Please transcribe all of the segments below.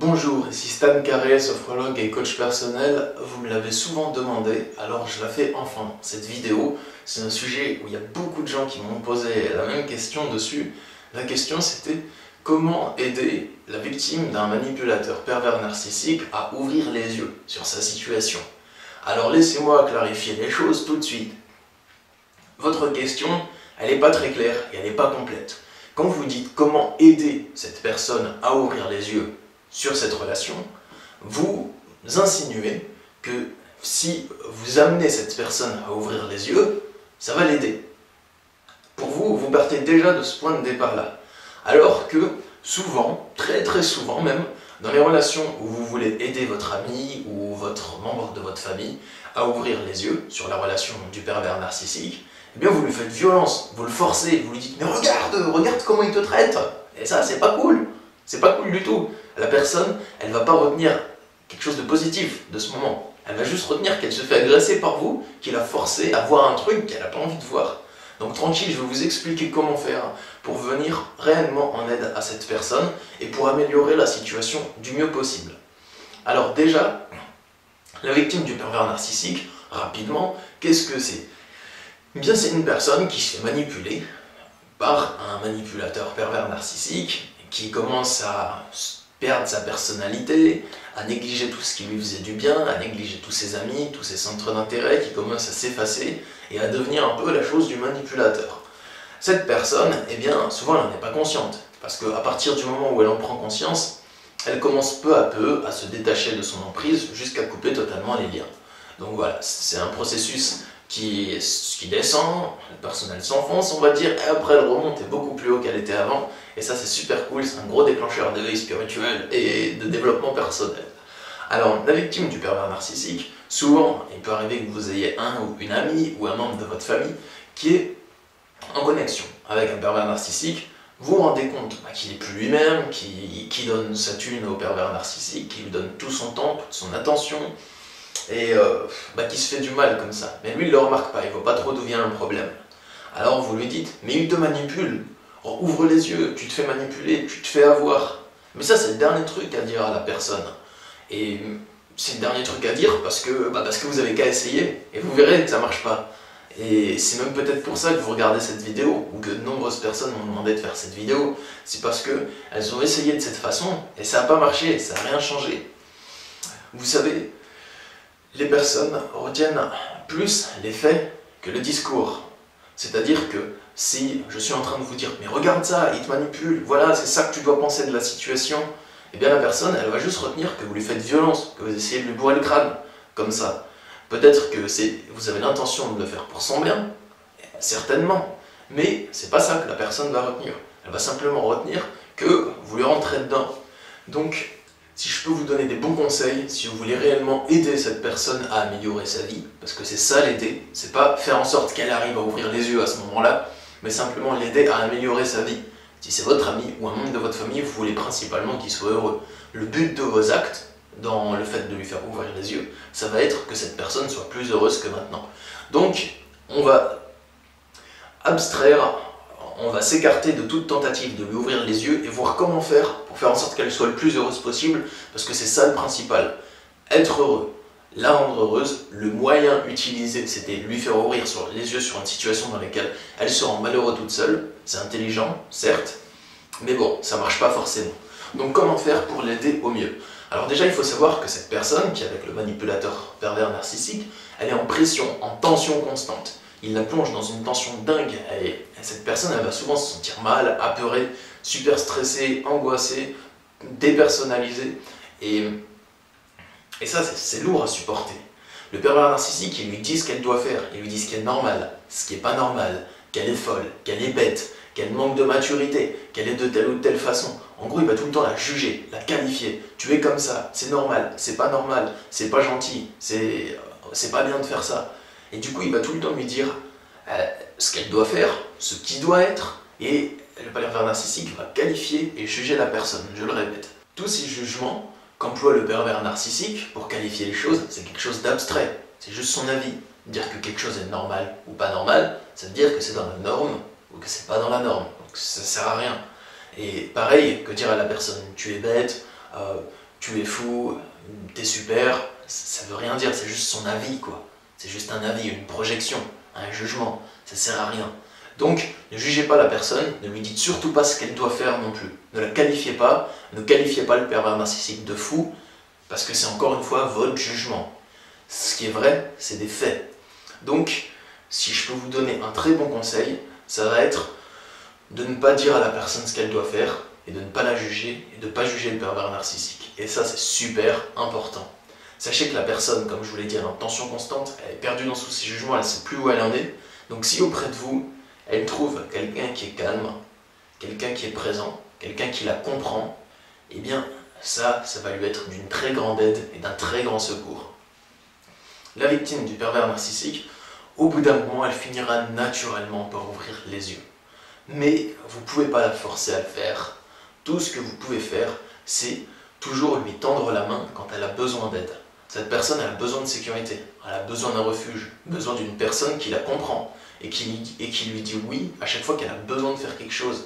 Bonjour, ici Stan Carré, sophrologue et coach personnel. Vous me l'avez souvent demandé, alors je la fais enfin. Cette vidéo, c'est un sujet où il y a beaucoup de gens qui m'ont posé la même question dessus. La question c'était comment aider la victime d'un manipulateur pervers narcissique à ouvrir les yeux sur sa situation. Alors laissez-moi clarifier les choses tout de suite. Votre question, elle n'est pas très claire et elle n'est pas complète. Quand vous dites comment aider cette personne à ouvrir les yeux sur cette relation, vous insinuez que si vous amenez cette personne à ouvrir les yeux, ça va l'aider. Pour vous, vous partez déjà de ce point de départ-là. Alors que souvent, très souvent même, dans les relations où vous voulez aider votre ami ou votre membre de votre famille à ouvrir les yeux sur la relation du pervers narcissique, eh bien vous lui faites violence, vous le forcez, vous lui dites « mais regarde comment il te traite !» Et ça, c'est pas cool, c'est pas cool du tout. La personne, elle va pas retenir quelque chose de positif de ce moment. Elle va juste retenir qu'elle se fait agresser par vous, qu'il a forcé à voir un truc qu'elle n'a pas envie de voir. Donc tranquille, je vais vous expliquer comment faire pour venir réellement en aide à cette personne et pour améliorer la situation du mieux possible. Alors déjà, la victime du pervers narcissique, rapidement, qu'est-ce que c'est ? Eh bien, c'est une personne qui se fait manipuler par un manipulateur pervers narcissique qui commence à perdre sa personnalité, à négliger tout ce qui lui faisait du bien, à négliger tous ses amis, tous ses centres d'intérêt, qui commencent à s'effacer et à devenir un peu la chose du manipulateur. Cette personne, eh bien, souvent elle n'en est pas consciente, parce qu'à partir du moment où elle en prend conscience, elle commence peu à peu à se détacher de son emprise jusqu'à couper totalement les liens. Donc voilà, c'est un processus qui descend, la personne elle s'enfonce on va dire, et après elle remonte beaucoup plus haut qu'elle était avant, et ça c'est super cool, c'est un gros déclencheur d'éveil spirituel et de développement personnel. Alors la victime du pervers narcissique, souvent il peut arriver que vous ayez un ou une amie ou un membre de votre famille qui est en connexion avec un pervers narcissique, vous vous rendez compte qu'il n'est plus lui-même, qui donne sa thune au pervers narcissique, qui lui donne tout son temps, toute son attention, et qui se fait du mal comme ça. Mais lui il ne le remarque pas, il ne voit pas trop d'où vient le problème. Alors vous lui dites, mais il te manipule, ouvre les yeux, tu te fais manipuler, tu te fais avoir. Mais ça c'est le dernier truc à dire à la personne. Et c'est le dernier truc à dire parce que vous avez qu'à essayer, et vous verrez que ça ne marche pas. Et c'est même peut-être pour ça que vous regardez cette vidéo, ou que de nombreuses personnes m'ont demandé de faire cette vidéo, c'est parce qu'elles ont essayé de cette façon, et ça n'a pas marché, ça n'a rien changé. Vous savez, les personnes retiennent plus les faits que le discours. C'est-à-dire que si je suis en train de vous dire « mais regarde ça, il te manipule, voilà, c'est ça que tu dois penser de la situation », eh bien la personne, elle va juste retenir que vous lui faites violence, que vous essayez de lui bourrer le crâne, comme ça. Peut-être que vous avez l'intention de le faire pour son bien, certainement, mais c'est pas ça que la personne va retenir. Elle va simplement retenir que vous lui rentrez dedans. Donc, si je peux vous donner des bons conseils, si vous voulez réellement aider cette personne à améliorer sa vie, parce que c'est ça l'aider, c'est pas faire en sorte qu'elle arrive à ouvrir les yeux à ce moment-là, mais simplement l'aider à améliorer sa vie. Si c'est votre ami ou un membre de votre famille, vous voulez principalement qu'il soit heureux. Le but de vos actes, dans le fait de lui faire ouvrir les yeux, ça va être que cette personne soit plus heureuse que maintenant. Donc, on va abstraire, on va s'écarter de toute tentative de lui ouvrir les yeux et voir comment faire pour faire en sorte qu'elle soit le plus heureuse possible, parce que c'est ça le principal. Être heureux, la rendre heureuse, le moyen utilisé, c'était lui faire ouvrir les yeux sur une situation dans laquelle elle se rend malheureuse toute seule. C'est intelligent, certes, mais bon, ça marche pas forcément. Donc comment faire pour l'aider au mieux ? Alors déjà, il faut savoir que cette personne, qui est avec le manipulateur pervers narcissique, elle est en pression, en tension constante. Il la plonge dans une tension dingue, et cette personne, elle va souvent se sentir mal, apeurée, super stressée, angoissée, dépersonnalisée, et ça, c'est lourd à supporter. Le pervers narcissique, il lui dit ce qu'elle doit faire, il lui dit ce qui est normal, ce qui n'est pas normal, qu'elle est folle, qu'elle est bête, qu'elle manque de maturité, qu'elle est de telle ou telle façon. En gros, il va tout le temps la juger, la qualifier. Tu es comme ça, c'est normal, c'est pas normal, c'est pas gentil, c'est pas bien de faire ça. Et du coup, il va tout le temps lui dire ce qu'elle doit faire, ce qui doit être, et le pervers narcissique va qualifier et juger la personne, je le répète. Tous ces jugements qu'emploie le pervers narcissique pour qualifier les choses, c'est quelque chose d'abstrait, c'est juste son avis. Dire que quelque chose est normal ou pas normal, ça veut dire que c'est dans la norme ou que c'est pas dans la norme, donc ça sert à rien. Et pareil que dire à la personne tu es bête, tu es fou, t'es super, ça veut rien dire, c'est juste son avis quoi. C'est juste un avis, une projection, un jugement, ça sert à rien. Donc, ne jugez pas la personne, ne lui dites surtout pas ce qu'elle doit faire non plus. Ne la qualifiez pas, ne qualifiez pas le pervers narcissique de fou, parce que c'est encore une fois votre jugement. Ce qui est vrai, c'est des faits. Donc, si je peux vous donner un très bon conseil, ça va être de ne pas dire à la personne ce qu'elle doit faire, et de ne pas la juger, et de ne pas juger le pervers narcissique. Et ça, c'est super important. Sachez que la personne, comme je vous l'ai dit, elle est en tension constante, elle est perdue dans tous ses jugements, elle ne sait plus où elle en est. Donc si auprès de vous, elle trouve quelqu'un qui est calme, quelqu'un qui est présent, quelqu'un qui la comprend, eh bien ça va lui être d'une très grande aide et d'un très grand secours. La victime du pervers narcissique, au bout d'un moment, elle finira naturellement par ouvrir les yeux. Mais vous ne pouvez pas la forcer à le faire. Tout ce que vous pouvez faire, c'est toujours lui tendre la main quand elle a besoin d'aide. Cette personne, elle a besoin de sécurité, elle a besoin d'un refuge, besoin d'une personne qui la comprend et qui lui dit oui à chaque fois qu'elle a besoin de faire quelque chose.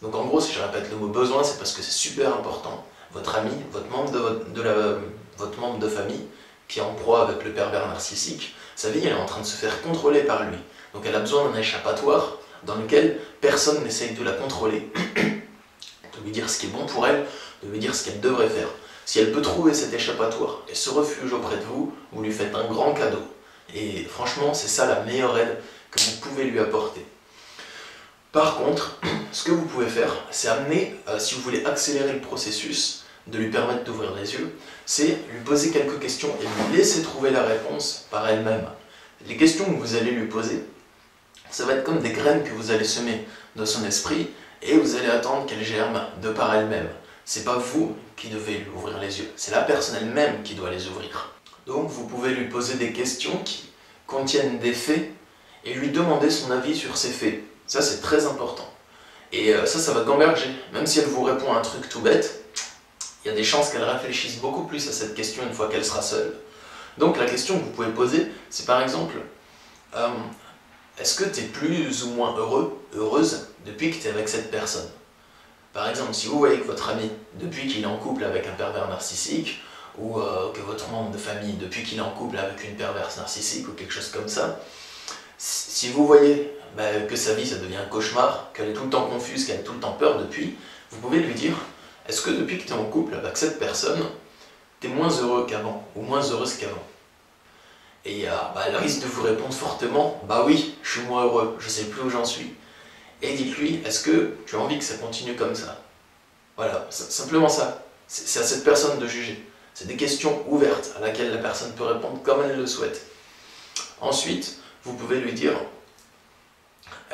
Donc en gros, si je répète le mot besoin, c'est parce que c'est super important. Votre ami, votre membre de famille qui est en proie avec le pervers narcissique, sa vie elle est en train de se faire contrôler par lui. Donc elle a besoin d'un échappatoire dans lequel personne n'essaye de la contrôler, de lui dire ce qui est bon pour elle, de lui dire ce qu'elle devrait faire. Si elle peut trouver cet échappatoire et ce refuge auprès de vous, vous lui faites un grand cadeau. Et franchement, c'est ça la meilleure aide que vous pouvez lui apporter. Par contre, ce que vous pouvez faire, c'est amener, si vous voulez accélérer le processus, de lui permettre d'ouvrir les yeux, c'est lui poser quelques questions et lui laisser trouver la réponse par elle-même. Les questions que vous allez lui poser, ça va être comme des graines que vous allez semer dans son esprit et vous allez attendre qu'elles germent de par elles-mêmes. C'est pas vous qui devez lui ouvrir les yeux, c'est la personne elle-même qui doit les ouvrir. Donc vous pouvez lui poser des questions qui contiennent des faits et lui demander son avis sur ces faits. Ça c'est très important. Et ça va gamberger. Même si elle vous répond à un truc tout bête, il y a des chances qu'elle réfléchisse beaucoup plus à cette question une fois qu'elle sera seule. Donc la question que vous pouvez poser, c'est par exemple, est-ce que tu es plus ou moins heureuse depuis que tu es avec cette personne? Par exemple, si vous voyez que votre ami, depuis qu'il est en couple avec un pervers narcissique, ou que votre membre de famille, depuis qu'il est en couple avec une perverse narcissique, ou quelque chose comme ça, si vous voyez que sa vie ça devient un cauchemar, qu'elle est tout le temps confuse, qu'elle a tout le temps peur depuis, vous pouvez lui dire, est-ce que depuis que tu es en couple avec cette personne, tu es moins heureux qu'avant, ou moins heureuse qu'avant? Et elle risque de vous répondre fortement, bah oui, je suis moins heureux, je sais plus où j'en suis. Et dites-lui, est-ce que tu as envie que ça continue comme ça? Voilà, simplement ça. C'est à cette personne de juger. C'est des questions ouvertes à laquelle la personne peut répondre comme elle le souhaite. Ensuite, vous pouvez lui dire,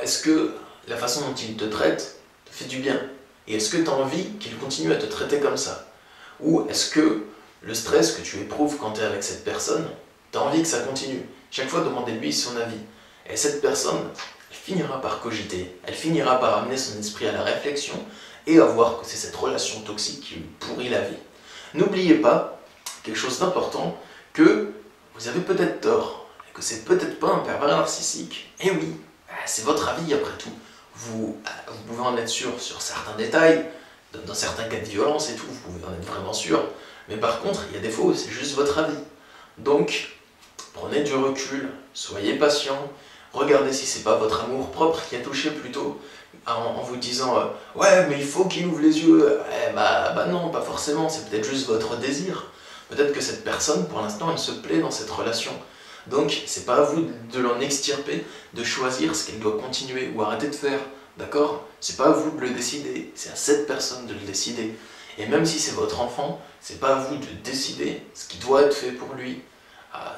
est-ce que la façon dont il te traite te fait du bien? Et est-ce que tu as envie qu'il continue à te traiter comme ça? Ou est-ce que le stress que tu éprouves quand tu es avec cette personne, tu as envie que ça continue? Chaque fois, demandez-lui son avis. Et cette personne, elle finira par cogiter, elle finira par amener son esprit à la réflexion et à voir que c'est cette relation toxique qui lui pourrit la vie. N'oubliez pas, quelque chose d'important, que vous avez peut-être tort, et que c'est peut-être pas un pervers narcissique. Et oui, c'est votre avis après tout. Vous pouvez en être sûr sur certains détails, dans certains cas de violence et tout, vous pouvez en être vraiment sûr. Mais par contre, il y a des fois où c'est juste votre avis. Donc, prenez du recul, soyez patient, regardez si c'est pas votre amour propre qui a touché plutôt, en vous disant ouais mais il faut qu'il ouvre les yeux. Bah non, pas forcément, c'est peut-être juste votre désir. Peut-être que cette personne, pour l'instant, elle se plaît dans cette relation. Donc, c'est pas à vous de l'en extirper, de choisir ce qu'elle doit continuer ou arrêter de faire, d'accord? C'est pas à vous de le décider, c'est à cette personne de le décider. Et même si c'est votre enfant, c'est pas à vous de décider ce qui doit être fait pour lui.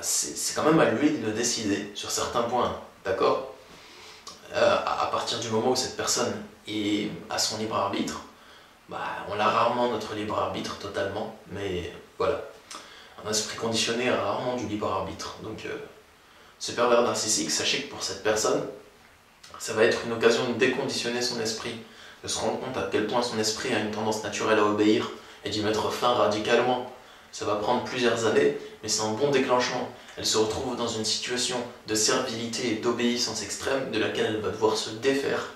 C'est quand même à lui de le décider sur certains points, d'accord? À partir du moment où cette personne est à son libre arbitre, on a rarement notre libre arbitre totalement, mais voilà. Un esprit conditionné a rarement du libre arbitre. Donc ce pervers narcissique, sachez que pour cette personne, ça va être une occasion de déconditionner son esprit, de se rendre compte à quel point son esprit a une tendance naturelle à obéir et d'y mettre fin radicalement. Ça va prendre plusieurs années, mais c'est un bon déclenchement. Elle se retrouve dans une situation de servilité et d'obéissance extrême de laquelle elle va devoir se défaire.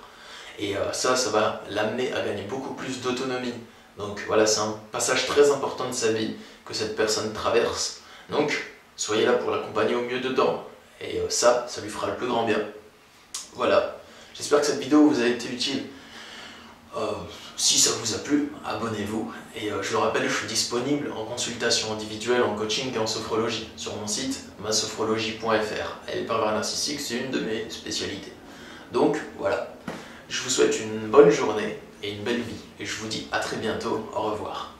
Et ça va l'amener à gagner beaucoup plus d'autonomie, Donc voilà, c'est un passage très important de sa vie que cette personne traverse. Donc soyez là pour l'accompagner au mieux dedans. Et ça lui fera le plus grand bien. Voilà, j'espère que cette vidéo vous a été utile. Si ça vous a plu, abonnez-vous. Et je le rappelle, je suis disponible en consultation individuelle, en coaching et en sophrologie sur mon site masophrologie.fr. Et les pervers narcissiques, c'est une de mes spécialités. Donc voilà, je vous souhaite une bonne journée et une belle vie. Et je vous dis à très bientôt, au revoir.